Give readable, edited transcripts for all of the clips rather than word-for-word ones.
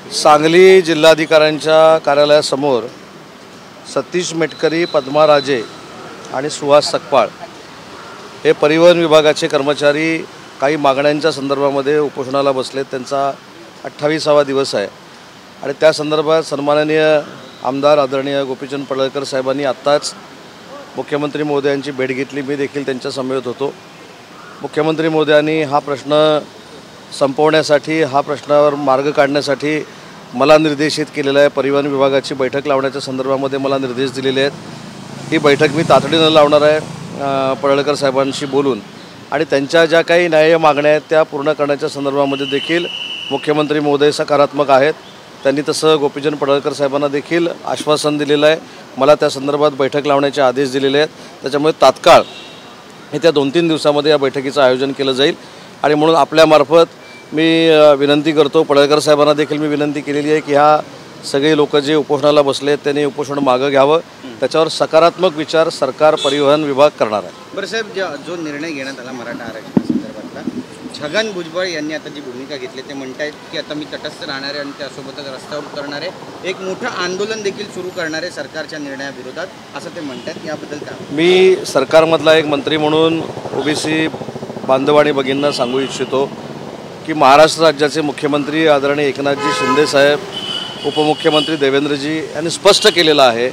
सांगली जिल्हाधिकाऱ्यांच्या कार्यालयासमोर सतीश मेटकरी, पद्मा राजे आणि सुहास सकपाळ हे परिवहन विभागाचे कर्मचारी काही मागण्यांच्या संदर्भामध्ये उपोषणाला बसलेत। त्यांचा 28वा दिवस आहे आणि त्या संदर्भात सन्माननीय आमदार आदरणीय गोपीचंद पडळकर साहेबांनी आत्ताच मुख्यमंत्री महोदयांची भेट घेतली। मी देखील त्यांच्या समवेत होतो। मुख्यमंत्री महोदयांनी हा प्रश्न संपवण्यासाठी, हा प्रश्नावर मार्ग काढण्यासाठी मला निर्देशित केलेला आहे। परिवहन विभागाची बैठक लावण्याच्या संदर्भामध्ये मला निर्देश दिलेले आहेत। ही बैठक मी तातडीनं लावणार आहे पडळकर साहेबांशी बोलून, आणि त्यांच्या ज्या काही न्याय्य मागण्या आहेत त्या पूर्ण करण्याच्या संदर्भामध्ये देखील मुख्यमंत्री महोदय सकारात्मक आहेत। त्यांनी तसं गोपीचंद पडळकर साहेबांना देखील आश्वासन दिलेलं आहे। मला त्या संदर्भात बैठक लावण्याचे आदेश दिलेले आहेत। त्याच्यामुळे तात्काळ येत्या 2-3 दिवसामध्ये या बैठकीचं आयोजन केलं जाईल। आणि म्हणून आपल्यामार्फत मी विनंती करतो, पडळकर साहेबांना देखील मी विनंती केलेली आहे की ह्या सगळे लोक जे उपोषणाला बसले आहेत त्यांनी उपोषण मागं घ्यावं। त्याच्यावर सकारात्मक विचार सरकार परिवहन विभाग करणार आहे। बरं साहेब, जो निर्णय घेण्यात आला मराठा आरक्षणासंदर्भातला, छगन भुजबळ यांनी आता जी भूमिका घेतली ते म्हणतायत की आता मी तटस्थ राहणार आहे आणि त्यासोबतच रस्त्यावर उतरणार आहे, एक मोठं आंदोलन देखील सुरू करणार आहे सरकारच्या निर्णयाविरोधात, असं ते म्हणतात। याबद्दल काय? मी सरकारमधला एक मंत्री म्हणून ओबीसी बांधव आणि भगिनींना सांगू इच्छितो की महाराष्ट्र राज्याचे मुख्यमंत्री आदरणीय एकनाथजी शिंदे साहेब, उपमुख्यमंत्री देवेंद्रजी यांनी स्पष्ट केलेलं आहे,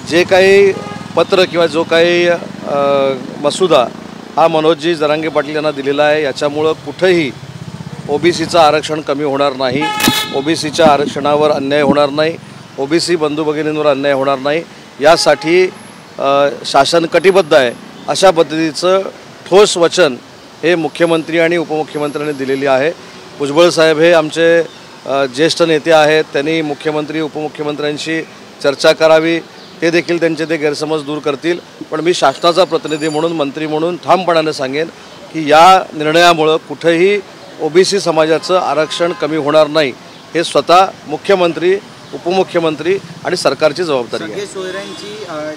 जे काही पत्र किंवा जो काही मसुदा हा मनोजजी जरांगे पाटील यांना दिलेला आहे, याच्यामुळं कुठेही ओबीसीचं आरक्षण कमी होणार नाही, ओबीसीच्या आरक्षणावर अन्याय होणार नाही, ओबीसी बंधू भगिनींवर अन्याय होणार नाही, यासाठी शासन कटिबद्ध आहे। अशा पद्धतीचं ठोस वचन हे मुख्यमंत्री आणि उपमुख्यमंत्र्यांनी दिलेली आहे। भुजबळ साहेब हे आमचे ज्येष्ठ नेते आहेत, त्यांनी मुख्यमंत्री उपमुख्यमंत्र्यांशी चर्चा करावी, ते देखील त्यांचे ते गैरसमज दूर करतील। पण मी शासनाचा प्रतिनिधी म्हणून, मंत्री म्हणून ठामपणाने सांगेन की या निर्णयामुळं कुठेही ओबीसी समाजाचं आरक्षण कमी होणार नाही, हे स्वतः मुख्यमंत्री, उपमुख्यमंत्री आणि सरकारची जबाबदारी आहे। सगळे सोयऱ्यांची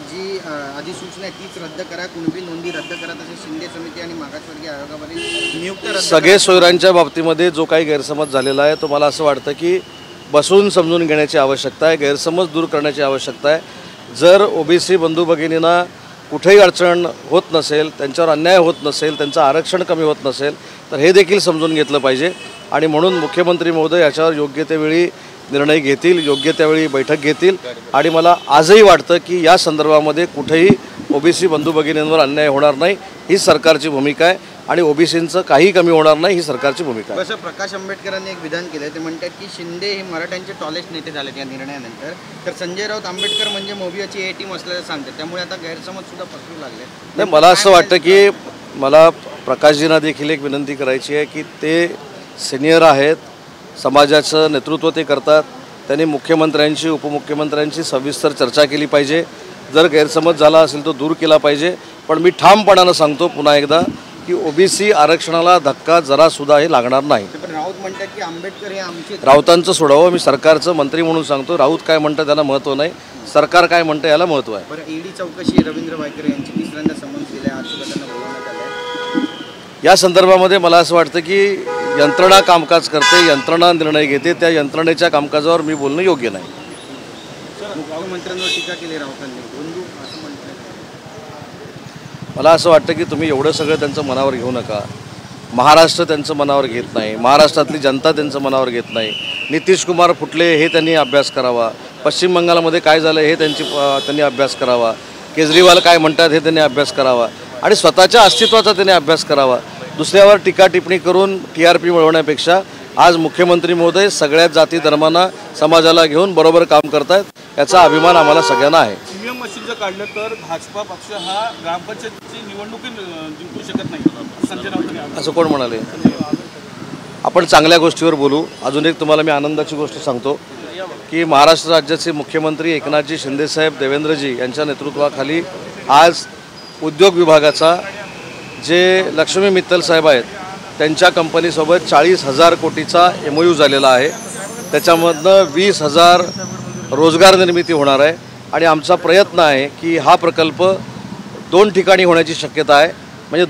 जी अधिसूचना तीच रद्द करा, कुणबी नोंदी रद्द करा, तसे शिंदे समिती आणि मागासवर्गीय आयोगामध्ये नियुक्त सगळे सोयऱ्यांच्या बाबतीमध्ये जो काही गैरसमज झालेला आहे तो मला असं वाटतं की बसून समजून घेण्याची आवश्यकता आहे, गैरसमज दूर करण्याची आवश्यकता आहे। जर ओबीसी बंधू भगिनींना कुठेही अडचण होत नसेल, त्यांच्यावर अन्याय होत नसेल, त्यांचं आरक्षण कमी होत नसेल, तर हे देखील समजून घेतलं पाहिजे। आणि म्हणून मुख्यमंत्री महोदय याच्यावर योग्य त्यावेळी निर्णय घेतील, योग्य त्यावेळी बैठक घेतील। आणि मला आजही वाटतं की या संदर्भामध्ये कुठेही ओबीसी बंधू भगिनींवर अन्याय होणार नाही, ही सरकारची भूमिका आहे, आणि ओबीसींचं काही कमी होणार नाही, ही सरकारची भूमिका आहे। कसं प्रकाश आंबेडकरांनी एक विधान केलं, ते म्हणतात की शिंदे हे मराठ्यांचे टॉलेस्ट नेते झालेत या निर्णयानंतर, तर संजय राऊत आंबेडकर म्हणजे मोबियाची ए टीम असल्याचं सांगतात, त्यामुळे आता गैरसमज सुद्धा पसरू लागले। नाही, मला असं वाटतं की मला प्रकाशजींना देखील एक विनंती करायची आहे की ते सिनियर आहेत, समाजाचं नेतृत्व ते करतात, त्यांनी मुख्यमंत्र्यांची, उपमुख्यमंत्र्यांची सविस्तर चर्चा केली पाहिजे। जर गैरसमज झाला असेल तो दूर केला पाहिजे। पण मी ठामपणानं सांगतो पुन्हा एकदा की ओबीसी आरक्षणाला धक्का जरासुद्धा हे लागणार नाही। पण राऊत म्हणतात की आंबेडकर हे आमचे, राऊतांचं सोडावं, मी सरकारचं मंत्री म्हणून सांगतो। राऊत काय म्हणतं त्याला महत्त्व नाही, सरकार काय म्हणतं याला महत्त्व आहे। बरं, ईडी चौकशी रवींद्र वायकर यांची तिसऱ्यांदा समन्स दिले, आज सुद्धा त्यांना बोलवण्यात आलं आहे। या संदर्भामध्ये मला असं वाटतं की यंत्रणा कामकाज करते, यंत्रणा निर्णय घेते, त्या यंत्रणेच्या कामकाजावर मी बोलणं योग्य नाही। मुख्यमंत्र्यांवर टीका केली राऊतांनी, बंधू असं म्हणतात। मला असं वाटतं की तुम्ही एवढं सगळं त्यांचं मनावर घेऊ नका। महाराष्ट्र त्यांचं मनावर घेत नाही, महाराष्ट्रातली जनता त्यांचं मनावर घेत नाही। नितीश कुमार फुटले हे त्यांनी अभ्यास करावा, पश्चिम बंगालमध्ये काय झालं हे त्यांनी अभ्यास करावा, केजरीवाल काय म्हणतात हे त्यांनी अभ्यास करावा, आणि स्वतःच्या अस्तित्वाचा त्यांनी अभ्यास करावा। दुसऱ्यावर टीका टिप्पणी करून TRP मिळवण्यापेक्षा आज मुख्यमंत्री महोदय सगळ्याच जाती धर्मांना, समाजाला घेऊन बरोबर काम करतायत, याचा अभिमान आम्हाला सगळ्यांना आहे। ईव्हीएम मशीन जर काढलं तर भाजपा पक्ष हा ग्रामपंचायतीची निवडणूक जिंकू शकत नाही, संजय राऊत असं कोण म्हणाले? आपण चांगल्या गोष्टीवर बोलू। अजून एक तुम्हाला मी आनंदाची गोष्ट सांगतो की महाराष्ट्र राज्याचे मुख्यमंत्री एकनाथजी शिंदे साहेब, देवेंद्रजी यांच्या नेतृत्वाखाली आज उद्योग विभागाचा जे लक्ष्मी मित्तल साहेब आहेत त्यांच्या कंपनीसोबत 40,000 कोटीचा MOU झालेला आहे। त्याच्यामधनं 20,000 रोजगार निर्मिती होणार आहे, आणि आमचा प्रयत्न आहे की हा प्रकल्प 2 ठिकाणी होण्याची शक्यता आहे। म्हणजे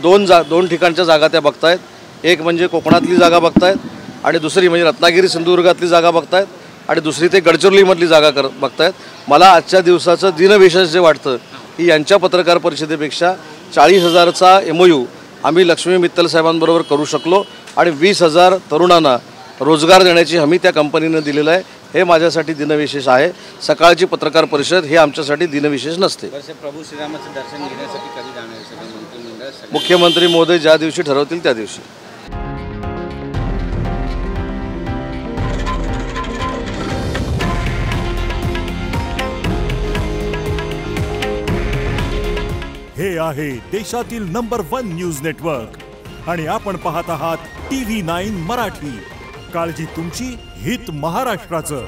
दोन ठिकाणच्या जागा त्या बघतायत, एक म्हणजे कोकणातली जागा बघतायत आणि दुसरी म्हणजे रत्नागिरी सिंधुदुर्गातली जागा बघतायत आणि दुसरी ते गडचिरोलीमधली जागा बघतायत. मला आजच्या दिवसाचं दिनविशेष जे वाटतं की यांच्या पत्रकार परिषदेपेक्षा 40,000चा MOU आम्ही लक्ष्मी मित्तल साहेबांबरोबर करू शकलो आणि 20,000 तरुणांना रोजगार देण्याची हमी त्या कंपनीनं दिलेलं आहे. हे माझ्यासाठी दिनविशेष आहे. सकाळची पत्रकार परिषद हे आमच्यासाठी दिनविशेष नसते. प्रभू श्रीरामाचं दर्शन घेण्यासाठी कधी जाणार आहे सगळं मंत्रिमंडळ? मुख्यमंत्री महोदय ज्या दिवशी ठरवतील त्या दिवशी. हे आहे देशातील नंबर 1 न्यूज नेटवर्क आणि आपण पाहत आहात TV9 मराठी. काळजी तुमची, हित महाराष्ट्राचं.